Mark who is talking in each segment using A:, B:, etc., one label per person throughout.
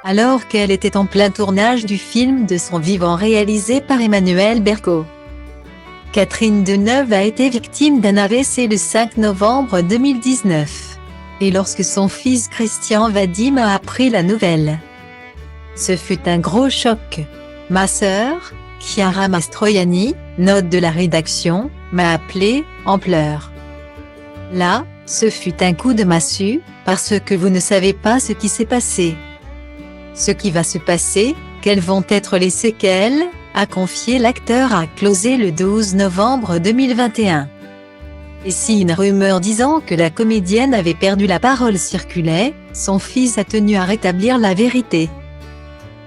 A: alors qu'elle était en plein tournage du film de son vivant réalisé par Emmanuel Berco. Catherine Deneuve a été victime d'un AVC le 5 novembre 2019. Et lorsque son fils Christian Vadim a appris la nouvelle, ce fut un gros choc. Ma sœur, Chiara Mastroianni, note de la rédaction, m'a appelé, en pleurs. Là, ce fut un coup de massue, parce que vous ne savez pas ce qui s'est passé. Ce qui va se passer, quelles vont être les séquelles, a confié l'acteur à Closé le 12 novembre 2021. Et si une rumeur disant que la comédienne avait perdu la parole circulait, son fils a tenu à rétablir la vérité.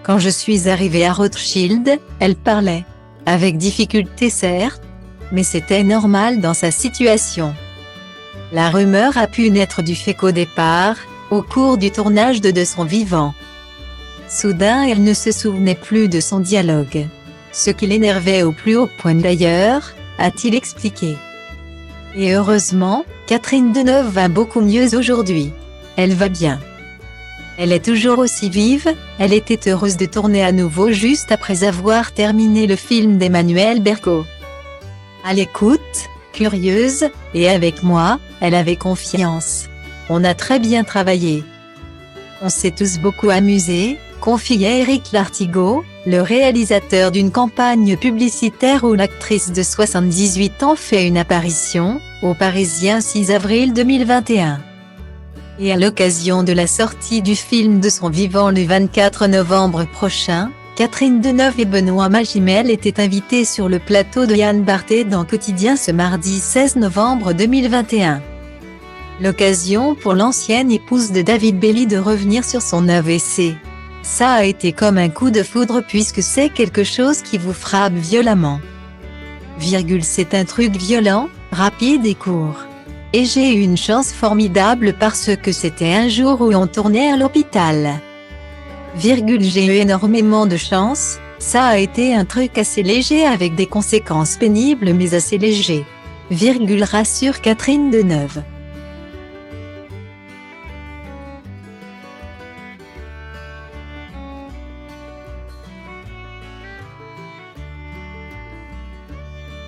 A: Quand je suis arrivée à Rothschild, elle parlait. Avec difficulté certes, mais c'était normal dans sa situation. La rumeur a pu naître du fait qu'au départ, au cours du tournage de son vivant, soudain elle ne se souvenait plus de son dialogue. Ce qui l'énervait au plus haut point d'ailleurs, a-t-il expliqué. Et heureusement, Catherine Deneuve va beaucoup mieux aujourd'hui. Elle va bien. Elle est toujours aussi vive, elle était heureuse de tourner à nouveau juste après avoir terminé le film d'Emmanuel Berco. À l'écoute, curieuse, et avec moi, elle avait confiance. On a très bien travaillé. On s'est tous beaucoup amusés, confiait Éric Lartigot, le réalisateur d'une campagne publicitaire où l'actrice de 78 ans fait une apparition, au Parisien 6 avril 2021. Et à l'occasion de la sortie du film de son vivant le 24 novembre prochain, Catherine Deneuve et Benoît Magimel étaient invités sur le plateau de Yann Barthé dans Quotidien ce mardi 16 novembre 2021. L'occasion pour l'ancienne épouse de David Bailey de revenir sur son AVC. Ça a été comme un coup de foudre puisque c'est quelque chose qui vous frappe violemment. C'est un truc violent, rapide et court. Et j'ai eu une chance formidable parce que c'était un jour où on tournait à l'hôpital. J'ai eu énormément de chance, ça a été un truc assez léger avec des conséquences pénibles mais assez léger. Rassure Catherine Deneuve.